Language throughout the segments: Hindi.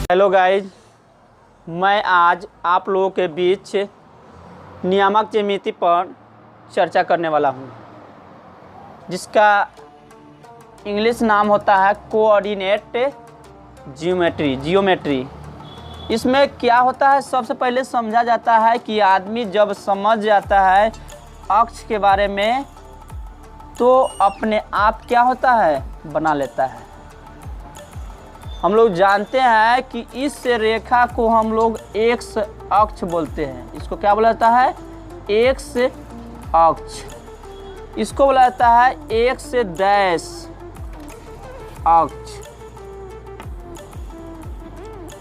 हेलो गाइज, मैं आज आप लोगों के बीच नियामक ज्यामिति पर चर्चा करने वाला हूं, जिसका इंग्लिश नाम होता है कोऑर्डिनेट जियोमेट्री। इसमें क्या होता है, सबसे पहले समझा जाता है कि आदमी जब समझ जाता है अक्ष के बारे में तो अपने आप क्या होता है, बना लेता है। हम लोग जानते हैं कि इस रेखा को हम लोग एक्स अक्ष बोलते हैं। इसको क्या बोला जाता है, एक्स अक्ष। इसको बोला जाता है एक्स डैश अक्ष।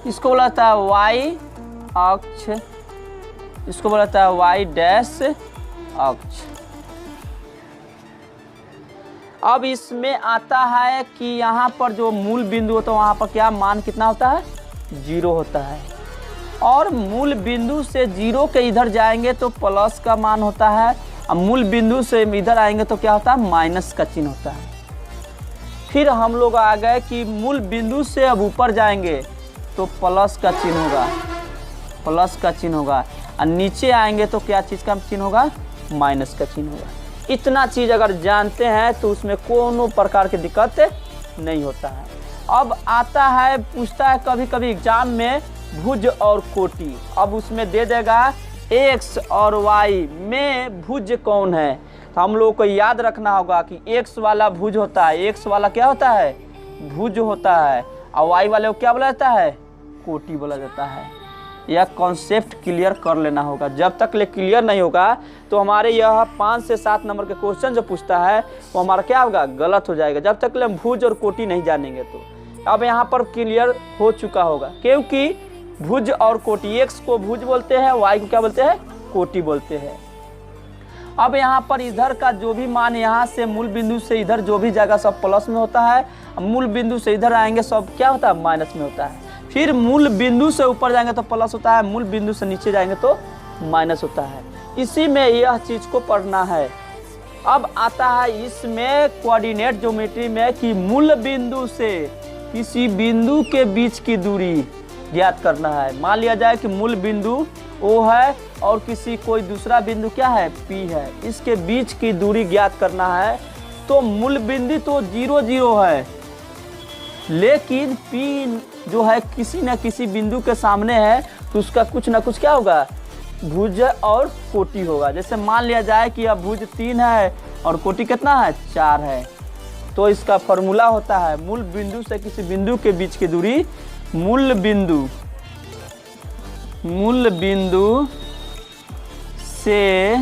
इसको बोला जाता है वाई अक्ष। इसको बोला जाता है वाई डैश अक्ष। अब इसमें आता है कि यहाँ पर जो मूल बिंदु होता है वहाँ पर क्या मान कितना होता है, 0 होता है। और मूल बिंदु से 0 के इधर जाएंगे तो प्लस का मान होता है, और मूल बिंदु से इधर आएंगे तो क्या होता है, माइनस का चिन्ह होता है। फिर हम लोग आ गए कि मूल बिंदु से अब ऊपर जाएंगे तो प्लस का चिन्ह होगा, प्लस का चिन्ह होगा, और नीचे आएंगे तो क्या चीज़ का चिन्ह होगा, माइनस का चिन्ह होगा। इतना चीज़ अगर जानते हैं तो उसमें कोनो प्रकार की दिक्कत नहीं होता है। अब आता है, पूछता है कभी कभी एग्जाम में भुज और कोटि। अब उसमें दे देगा एक्स और वाई में भुज कौन है, तो हम लोगों को याद रखना होगा कि एक्स वाला भुज होता है, एक्स वाला क्या होता है, भुज होता है, और वाई वाले को क्या बोला जाता है, कोटि बोला जाता है। यह कॉन्सेप्ट क्लियर कर लेना होगा। जब तक ले क्लियर नहीं होगा तो हमारे यह 5 से 7 नंबर के क्वेश्चन जो पूछता है वो हमारा क्या होगा, गलत हो जाएगा, जब तक ले हम भुज और कोटि नहीं जानेंगे। तो अब यहाँ पर क्लियर हो चुका होगा, क्योंकि भुज और कोटि, एक्स को भुज बोलते हैं, वाई को क्या बोलते हैं, कोटि बोलते हैं। अब यहाँ पर इधर का जो भी मान, यहाँ से मूल बिंदु से इधर जो भी जाएगा सब प्लस में होता है, मूल बिंदु से इधर आएंगे सब क्या होता है, माइनस में होता है। फिर मूल बिंदु से ऊपर जाएंगे तो प्लस होता है, मूल बिंदु से नीचे जाएंगे तो माइनस होता है। इसी में यह चीज़ को पढ़ना है। अब आता है इसमें कोऑर्डिनेट ज्योमेट्री में कि मूल बिंदु से किसी बिंदु के बीच की दूरी ज्ञात करना है। मान लिया जाए कि मूल बिंदु O है और किसी कोई दूसरा बिंदु क्या है, P है, इसके बीच की दूरी ज्ञात करना है। तो मूल बिंदु तो 0 0 है, लेकिन P जो है किसी न किसी बिंदु के सामने है, तो उसका कुछ ना कुछ क्या होगा, भुज और कोटि होगा। जैसे मान लिया जाए कि अब भुज 3 है और कोटि कितना है, 4 है, तो इसका फॉर्मूला होता है मूल बिंदु से किसी बिंदु के बीच की दूरी, मूल बिंदु से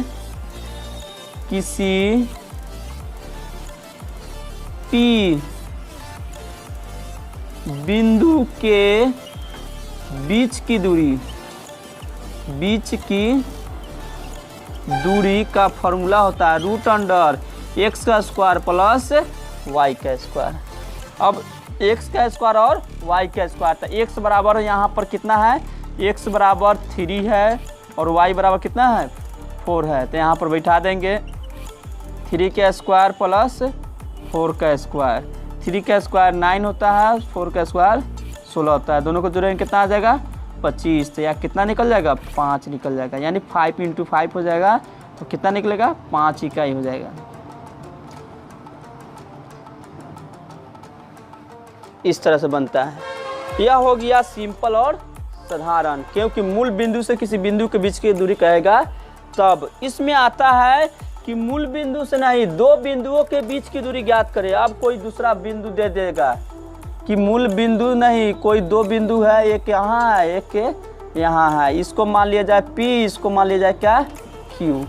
किसी P बिंदु के बीच की दूरी का फॉर्मूला होता है रूट अंडर एक्स का स्क्वायर प्लस वाई का स्क्वायर। अब एक्स का स्क्वायर और वाई का स्क्वायर, तो एक्स बराबर यहाँ पर कितना है, एक्स बराबर 3 है और वाई बराबर कितना है, 4 है। तो यहाँ पर बैठा देंगे 3 का स्क्वायर प्लस 4 का स्क्वायर। 3 का स्क्वायर 9 होता है, 4 का स्क्वायर 16 होता है। दोनों को जोड़ेंगे कितना आ जाएगा, 25। तो या कितना निकल जाएगा, 5 निकल जाएगा, यानी 5 × 5 हो जाएगा। तो कितना निकलेगा, 5 इकाई हो जाएगा। इस तरह से बनता है। यह हो गया सिंपल और साधारण, क्योंकि मूल बिंदु से किसी बिंदु के बीच की दूरी कहेगा। तब इसमें आता है कि मूल बिंदु से नहीं, 2 बिंदुओं के बीच की दूरी ज्ञात करें। अब कोई दूसरा बिंदु दे देगा कि मूल बिंदु नहीं, कोई 2 बिंदु है, एक यहाँ है एक यहाँ है, इसको मान लिया जाए P, इसको मान लिया जाए क्या, Q।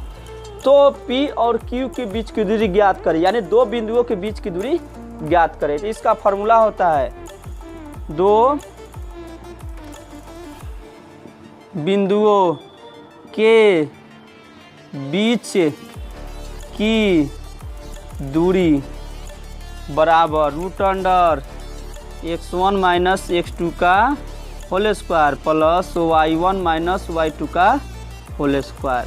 तो P और Q के बीच की दूरी ज्ञात करें, यानी 2 बिंदुओं के बीच की दूरी ज्ञात करें। तो इसका फॉर्मूला होता है 2 बिंदुओं के बीच की दूरी बराबर root under x1 minus x2 का whole square plus y1 minus y2 का होल स्क्वायर।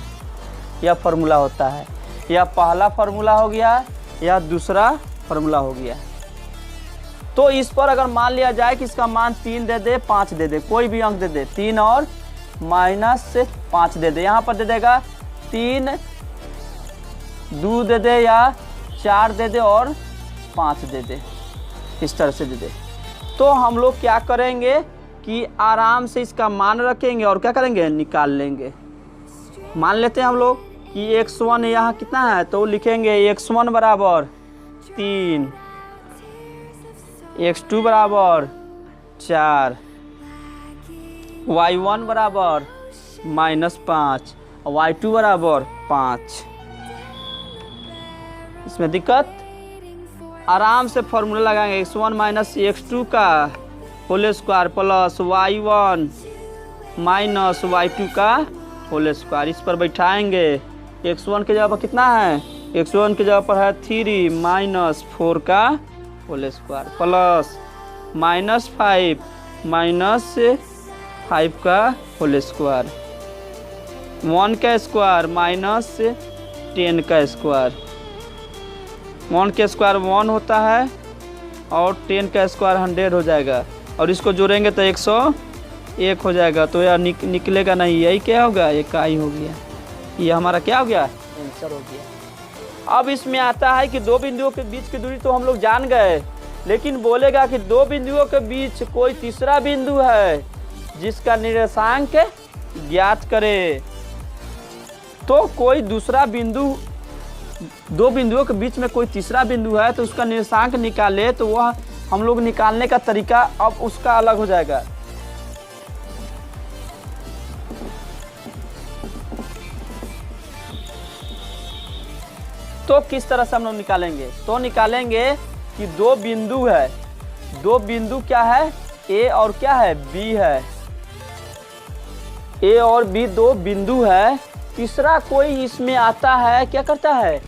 यह फार्मूला होता है। यह पहला फार्मूला हो गया, यह दूसरा फार्मूला हो गया। तो इस पर अगर मान लिया जाए कि इसका मान 3 दे दे, 5 दे दे, कोई भी अंक दे दे, 3 और -5 दे दे, यहाँ पर दे देगा 3 2 दे दे या 4 दे दे और 5 दे दे, इस तरह से दे दे। तो हम लोग क्या करेंगे कि आराम से इसका मान रखेंगे और क्या करेंगे, निकाल लेंगे। मान लेते हैं हम लोग कि x1 यहाँ कितना है, तो लिखेंगे x1 बराबर 3, x2 बराबर 4, y1 बराबर -5 और y2 बराबर 5। इसमें दिक्कत, आराम से फॉर्मूला लगाएंगे x1 माइनस x2 का whole square plus y1 minus y2 का होल स्क्वायर। इस पर बैठाएंगे, x1 के जगह पर कितना है, x1 के जगह पर है 3 माइनस 4 का होल स्क्वायर प्लस -5 माइनस 5 का होल स्क्वायर, 1 का स्क्वायर माइनस 10 का स्क्वायर। 1 का स्क्वायर 1 होता है और 10 का स्क्वायर 100 हो जाएगा और इसको जोड़ेंगे तो 101 हो जाएगा। तो यह निकलेगा नहीं, यही क्या होगा, ये का ही हो गया, ये हमारा क्या हो गया, आंसर हो गया। अब इसमें आता है कि दो बिंदुओं के बीच की दूरी तो हम लोग जान गए, लेकिन बोलेगा कि दो बिंदुओं के बीच कोई तीसरा बिंदु है जिसका निर्देशांक ज्ञात करे। तो कोई दूसरा बिंदु, दो बिंदुओं के बीच में कोई तीसरा बिंदु है तो उसका निर्देशांक निकाले, तो वह हम लोग निकालने का तरीका अब उसका अलग हो जाएगा। तो किस तरह से हम लोग निकालेंगे, तो निकालेंगे कि दो बिंदु है, दो बिंदु क्या है, ए और क्या है, बी है, ए और बी दो बिंदु है। तीसरा कोई इसमें आता है, क्या करता है,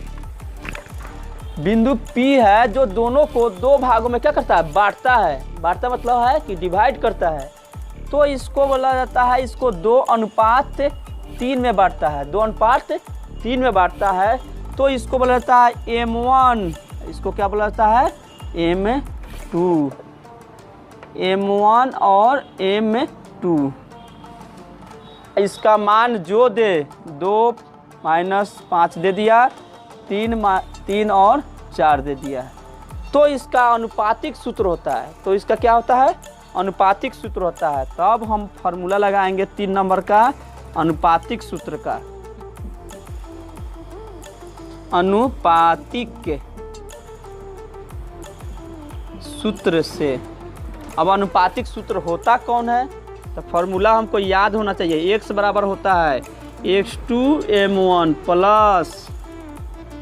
बिंदु P है जो दोनों को दो भागों में क्या करता है, बांटता है। बांटता मतलब है कि डिवाइड करता है। तो इसको बोला जाता है, इसको 2:3 में बांटता है, 2:3 में बांटता है। तो इसको बोला जाता है M1, इसको क्या बोला जाता है, M2, M1 और M2। इसका मान जो दे, 2 -5 दे दिया, 3 और 4 दे दिया। तो इसका अनुपातिक सूत्र होता है, तो इसका क्या होता है, अनुपातिक सूत्र होता है। तब हम फार्मूला लगाएंगे 3 नंबर का अनुपातिक सूत्र का, अनुपातिक सूत्र से। अब अनुपातिक सूत्र होता कौन है, तो फार्मूला हमको याद होना चाहिए। x बराबर होता है x2 m1 plus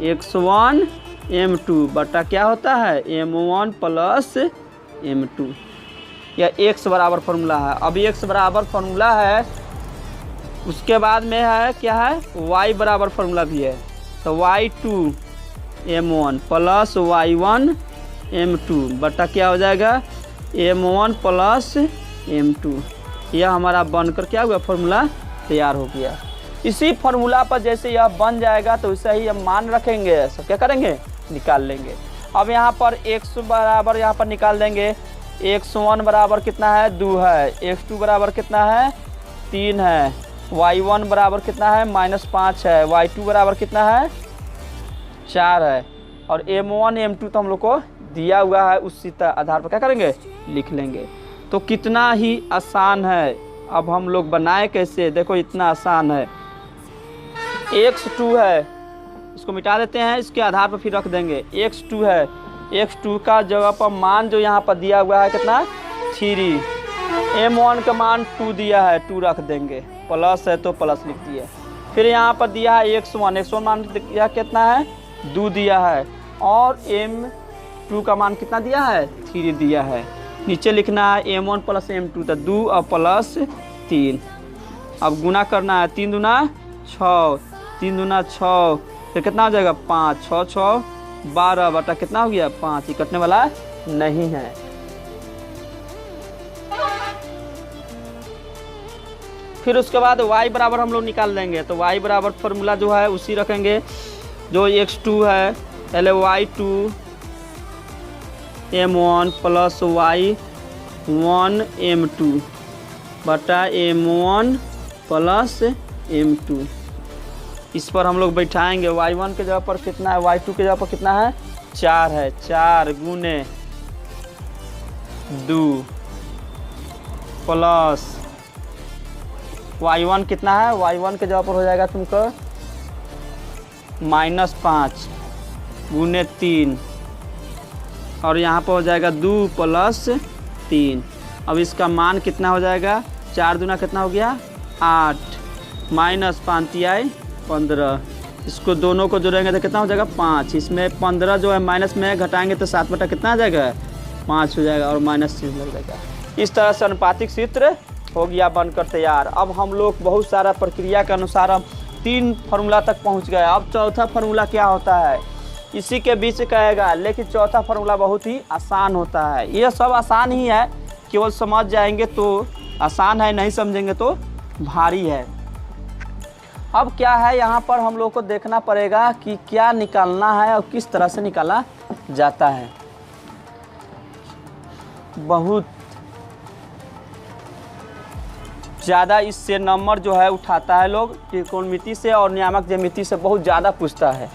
x1 m2 बटा क्या होता है, m1 प्लस m2। यह x बराबर फार्मूला है। अब x बराबर फार्मूला है, उसके बाद में है क्या है, y बराबर फार्मूला भी है। तो y2 m1 plus y1 m2 बटा क्या हो जाएगा, m1 प्लस m2। यह हमारा बनकर क्या हुआ, फार्मूला तैयार हो गया। इसी फार्मूला पर जैसे यह बन जाएगा तो वैसे ही हम मान रखेंगे, सब क्या करेंगे, निकाल लेंगे। अब यहाँ पर x बराबर यहाँ पर निकाल देंगे, x1 बराबर कितना है, 2 है, x2 बराबर कितना है, 3 है, y1 बराबर कितना है, -5 है, y2 बराबर कितना है, 4 है, और m1 m2 तो हम लोग को दिया हुआ है, उसी आधार पर क्या करेंगे, लिख लेंगे। तो कितना ही आसान है। अब हम लोग बनाए कैसे, देखो इतना आसान है। x2 है, इसको मिटा देते हैं, इसके आधार पर फिर रख देंगे। x2 है, x2 का जगह पर मान जो यहाँ पर दिया हुआ है कितना, 3, m1 का मान 2 दिया है, 2 रख देंगे, प्लस है तो प्लस लिख दिए। फिर यहाँ पर दिया है x1 मान दिया कितना है, 2 दिया है, और m2 का मान कितना दिया है, 3 दिया है। नीचे लिखना है m1 प्लस m2, तो 2 और प्लस 3। अब गुना करना है, 3 दूना 6, 3 दूना 6, फिर कितना हो जाएगा, 5, 6 6 12 बटा कितना हो गया, 5। ये कटने वाला नहीं है। फिर उसके बाद y बराबर हम लोग निकाल देंगे। तो y बराबर फार्मूला जो है उसी रखेंगे, जो x2 है, पहले y2 m1 plus y1 m2 बटा m1 प्लस m2। इस पर हम लोग बैठाएंगे। y1 के जगह पर कितना है, y2 के जगह पर कितना है, 4 है। 4 गुने 2 प्लस y1 कितना है, y1 के जगह पर हो जाएगा तुमको -5 गुने 3 और यहाँ पर हो जाएगा 2 प्लस 3। अब इसका मान कितना हो जाएगा, 4 दूना कितना हो गया 8 -5 आई 15। इसको दोनों को जोड़ेंगे तो कितना हो जाएगा 5। इसमें 15 जो है माइनस में घटाएंगे तो 7 बटा कितना आ जाएगा 5 हो जाएगा और -3 लग जाएगा। इस तरह से अनुपातिक सूत्र हो गया बनकर तैयार। अब हम लोग बहुत सारा प्रक्रिया के अनुसार हम 3 फार्मूला तक पहुंच गए। अब चौथा फार्मूला क्या होता है इसी के बीच कहेगा, लेकिन चौथा फार्मूला बहुत ही आसान होता है। ये सब आसान ही है, केवल समझ जाएंगे तो आसान है, नहीं समझेंगे तो भारी है। अब क्या है यहाँ पर हम लोग को देखना पड़ेगा कि क्या निकालना है और किस तरह से निकाला जाता है। बहुत ज़्यादा इससे नंबर जो है उठाता है लोग, त्रिकोणमिति से और नियामक ज्यामिति से बहुत ज़्यादा पूछता है।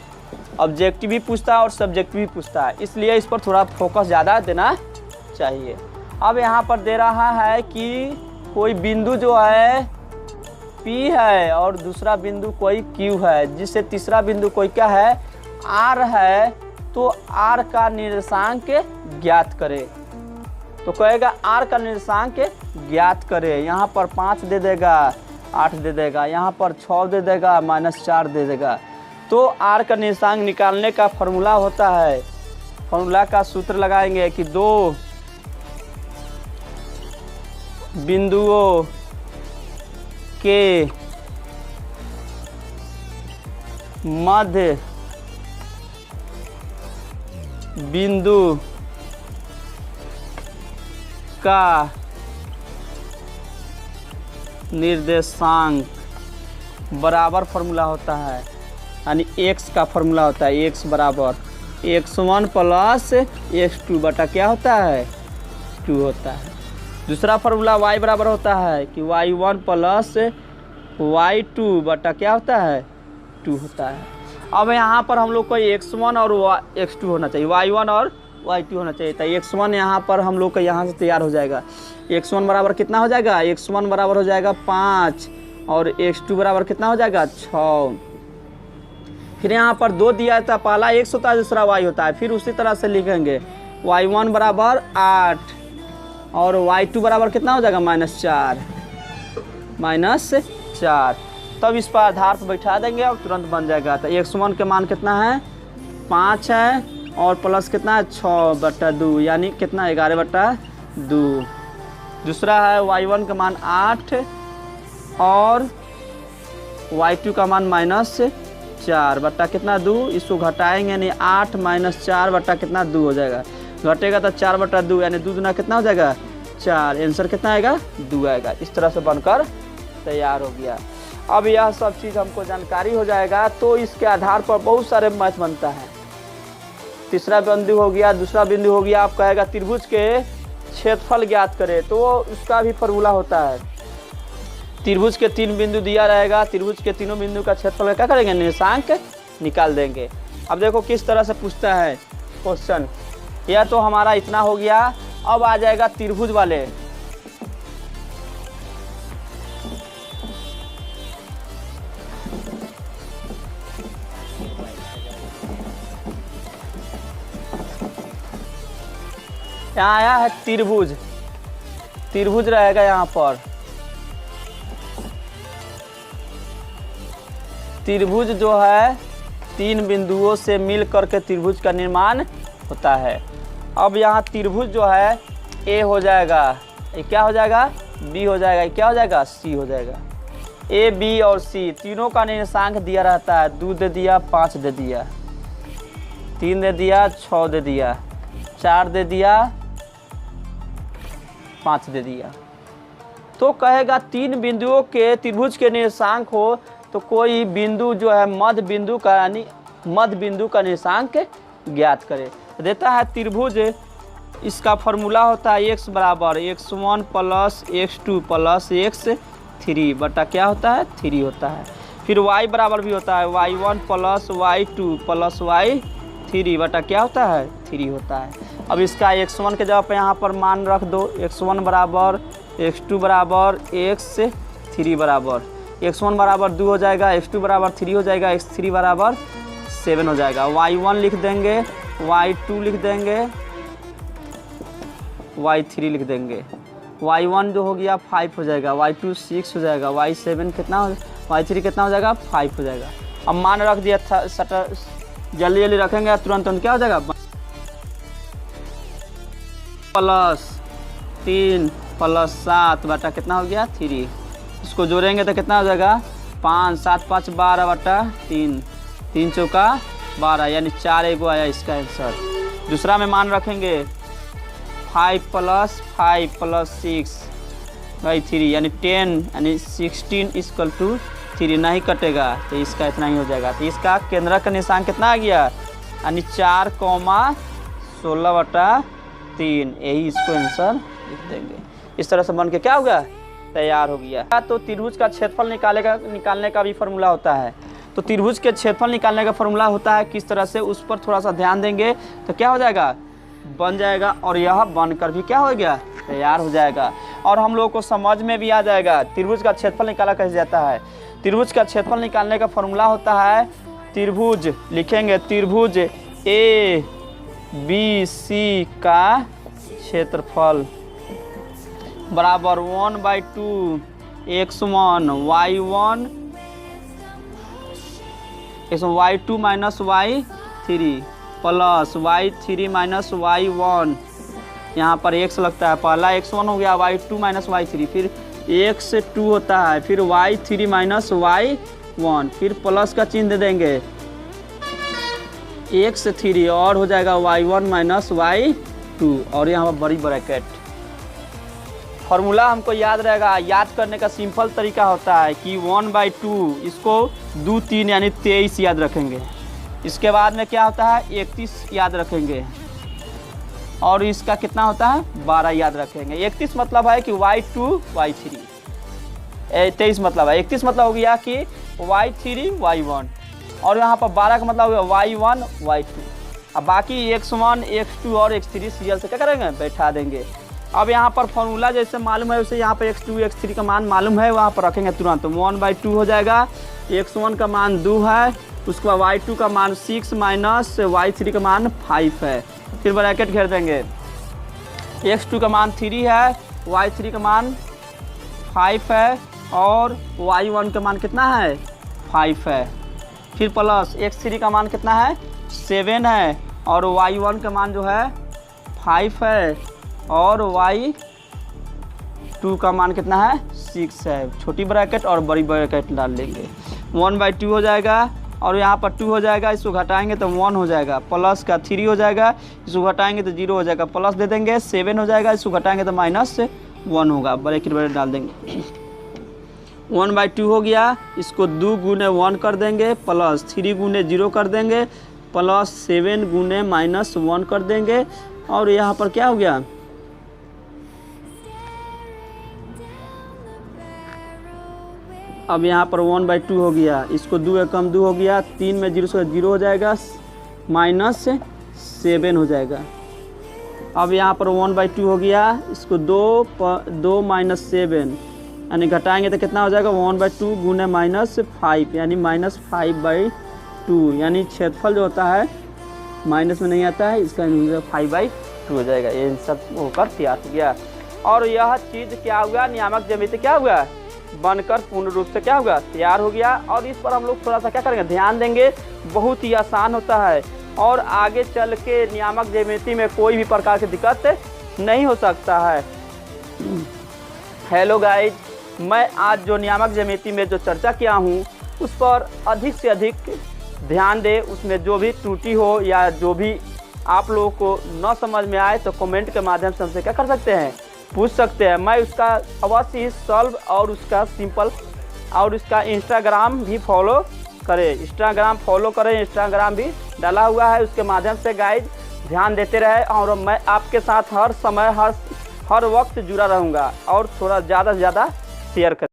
ऑब्जेक्टिव भी पूछता है और सब्जेक्टिव भी पूछता है, इसलिए इस पर थोड़ा फोकस ज़्यादा देना चाहिए। अब यहाँ पर दे रहा है कि कोई बिंदु जो है P है और दूसरा बिंदु कोई Q है, जिससे तीसरा बिंदु कोई क्या है R है, तो R का निर्देशांक ज्ञात करें। तो कहेगा R का निर्देशांक ज्ञात करें। यहाँ पर 5 दे देगा, 8 दे देगा, यहाँ पर 6 दे देगा, -4 दे देगा। तो R का निर्देशांक निकालने का फॉर्मूला होता है, फॉर्मूला का सूत्र लगाएंगे कि 2 बिंदुओं के मध्य बिंदु का निर्देशांक बराबर फॉर्मूला होता है, यानी x का फॉर्मूला होता है, x बराबर x1 प्लस x2 बटा क्या होता है 2 होता है। दूसरा फार्मूला y बराबर होता है कि y1 प्लस y2 बटा क्या होता है 2 होता है। अब यहाँ पर हम लोग को x1 और x2 होना चाहिए, y1 और y2 होना चाहिए। तो x1 यहाँ पर हम लोग का यहाँ से तैयार हो जाएगा। x1 बराबर कितना हो जाएगा, x1 बराबर हो जाएगा 5 और x2 बराबर कितना हो जाएगा 6। फिर यहाँ पर 2 दिया था, पहला x होता है दूसरा y होता है। फिर उसी तरह से लिखेंगे y1 बराबर 8 और y2 बराबर कितना हो जाएगा -4। तब इस पर आधार पर बैठा देंगे और तुरंत बन जाएगा। तो x1 के मान कितना है 5 है और प्लस कितना है 6/2 यानी कितना 11/2। दूसरा है y1 का मान 8 और y2 का मान -4 बटा कितना 2। इसको घटाएंगे यानी 8 - 4 बटा कितना 2 हो जाएगा। घटेगा तो 4/2 यानी 2 दूना कितना हो जाएगा 4। आंसर कितना आएगा 2 आएगा। इस तरह से बनकर तैयार हो गया। अब यह सब चीज़ हमको जानकारी हो जाएगा तो इसके आधार पर बहुत सारे मैथ बनता है। तीसरा बिंदु हो गया, दूसरा बिंदु हो गया, आप कहेगा त्रिभुज के क्षेत्रफल ज्ञात करें, तो उसका भी फॉर्मूला होता है। त्रिभुज के 3 बिंदु दिया रहेगा, त्रिभुज के तीनों बिंदु का क्षेत्रफल क्या करेंगे निर्देशांक निकाल देंगे। अब देखो किस तरह से पूछता है क्वेश्चन। यह तो हमारा इतना हो गया। अब आ जाएगा त्रिभुज वाले। यहाँ आया है त्रिभुज, त्रिभुज रहेगा यहाँ पर। त्रिभुज जो है 3 बिंदुओं से मिल करके त्रिभुज का निर्माण होता है। अब यहाँ त्रिभुज जो है ए हो जाएगा, ये क्या हो जाएगा बी हो जाएगा, ये क्या हो जाएगा सी हो जाएगा। ए बी और सी तीनों का निर्देशांक दिया रहता है। 2 दे दिया, 5 दे दिया, 3 दे दिया, 6 दे दिया, 4 दे दिया, 5 दे दिया। तो कहेगा 3 बिंदुओं के त्रिभुज के निर्देशांक हो तो कोई बिंदु जो है मध्य बिंदु का यानी मध्य बिंदु का निर्देशांक ज्ञात करे। देता है त्रिभुज इसका फॉर्मूला होता है x बराबर x1 plus x2 plus x3 बटा क्या होता है 3 होता है। फिर y बराबर भी होता है y1 plus y2 plus y3 बटा क्या होता है 3 होता है। अब इसका x1 के जगह पे यहाँ पर मान रख दो, x1 बराबर x2 बराबर x3 बराबर x1 बराबर 2 हो जाएगा, x2 बराबर 3 हो जाएगा, x3 बराबर 7 हो जाएगा। y1 लिख देंगे, y2 लिख देंगे, y3 लिख देंगे। y1 जो हो गया 5 हो जाएगा, y2 6 हो जाएगा, y7 कितना हो, y3 कितना हो जाएगा 5 हो जाएगा। अब मान रख दिया था, सटर जल्दी जल्दी रखेंगे तुरंत तुरंत क्या हो जाएगा प्लस 3 प्लस 7 बटा कितना हो गया 3। इसको जोड़ेंगे तो कितना हो जाएगा 5 7 5 12 बटा 3 3 चौका 12 यानी 4 एगो आया इसका आंसर। दूसरा में मान रखेंगे 5 प्लस 6 बाई 3 यानी 10 यानी 16 इक्वल टू 3 नहीं कटेगा तो इसका इतना ही हो जाएगा। तो इसका केंद्र का निशान कितना आ गया यानी 4,16 बटा 3, यही इसको आंसर लिख देंगे। इस तरह से बन के क्या होगा तैयार हो गया। तो त्रिभुज का क्षेत्रफल निकालने का भी फॉर्मूला होता है। तो त्रिभुज के क्षेत्रफल निकालने का फॉर्मूला होता है किस तरह से, उस पर थोड़ा सा ध्यान देंगे तो क्या हो जाएगा बन जाएगा और यह बनकर भी क्या हो गया तैयार हो जाएगा और हम लोगों को समझ में भी आ जाएगा त्रिभुज का क्षेत्रफल निकाला कैसे जाता है। त्रिभुज का क्षेत्रफल निकालने का फॉर्मूला होता है त्रिभुज लिखेंगे त्रिभुज ABC का क्षेत्रफल बराबर 1/2 x1 y1 y2 minus y3 plus y3 minus y1। यहाँ पर x लगता है, पहला x1 हो गया, y2 माइनस y3, फिर x2 होता है, फिर y3 माइनस y1, फिर प्लस का चिन्ह दे देंगे x3 और हो जाएगा y1 माइनस y2 और यहाँ पर बड़ी ब्रैकेट। फॉर्मूला हमको याद रहेगा, याद करने का सिंपल तरीका होता है कि 1/2 इसको 2 3 यानी 23 याद रखेंगे। इसके बाद में क्या होता है 31 याद रखेंगे और इसका कितना होता है 12 याद रखेंगे। 31 मतलब है कि y2 y3, 23 मतलब है 31 मतलब हो गया कि y3 y1 और यहाँ पर 12 का मतलब हो गया y1 y2। अब बाकी x1 x2 और x3 सीरियल से क्या करेंगे बैठा देंगे। अब यहाँ पर फॉर्मूला जैसे मालूम है वैसे यहाँ पर x2 x3 का मान मालूम है, वहाँ पर रखेंगे तुरंत 1/2 हो जाएगा। x1 का मान 2 है, उसके बाद y2 का मान 6 माइनस y3 का मान 5 है, फिर ब्रैकेट घेर देंगे। x2 का मान 3 है, y3 का मान 5 है और y1 का मान कितना है 5 है, फिर प्लस x3 का मान कितना है 7 है और y1 का मान जो है 5 है और y2 का मान कितना है 6 है। छोटी ब्रैकेट और बड़ी ब्रैकेट डाल लेंगे, 1/2 हो जाएगा और यहाँ पर 2 हो जाएगा, इसको घटाएंगे तो 1 हो जाएगा, प्लस का 3 हो जाएगा, इसको घटाएंगे तो 0 हो जाएगा, प्लस दे देंगे 7 हो जाएगा, इसको घटाएंगे तो -1 होगा, ब्रैकेट डाल देंगे। 1/2 हो गया, इसको 2 गुने 1 कर देंगे, प्लस 3 गुने 0 कर देंगे, प्लस 7 गुने -1 कर देंगे और यहाँ पर क्या हो गया अब यहाँ पर 1/2 हो गया, इसको 2 एकम 2 हो गया, 3 में 0 से 0 हो जाएगा, -7 हो जाएगा। अब यहाँ पर 1/2 हो गया, इसको 2 माइनस 7 यानी घटाएंगे तो कितना हो जाएगा 1/2 गुने -5 यानी -5/2 यानी क्षेत्रफल जो होता है माइनस में नहीं आता है, इसका 5/2 हो जाएगा। ये सब होकर तैयार हो गया और यह चीज़ क्या हुआ नियामक ज्यामिति क्या हुआ बनकर पूर्ण रूप से क्या होगा तैयार हो गया। और इस पर हम लोग थोड़ा सा क्या करेंगे ध्यान देंगे, बहुत ही आसान होता है और आगे चल के नियामक ज्यामिति में कोई भी प्रकार की दिक्कत नहीं हो सकता है। हेलो गाइज, मैं आज जो नियामक ज्यामिति में जो चर्चा किया हूँ उस पर अधिक से अधिक ध्यान दे, उसमें जो भी त्रुटि हो या जो भी आप लोगों को न समझ में आए तो कमेंट के माध्यम से हमसे क्या कर सकते हैं पूछ सकते हैं। मैं उसका अवश्य ही सॉल्व और उसका सिंपल और उसका इंस्टाग्राम भी फॉलो करें, इंस्टाग्राम भी डाला हुआ है, उसके माध्यम से गाइज ध्यान देते रहे और मैं आपके साथ हर समय हर वक्त जुड़ा रहूँगा और थोड़ा ज़्यादा से ज़्यादा शेयर करें।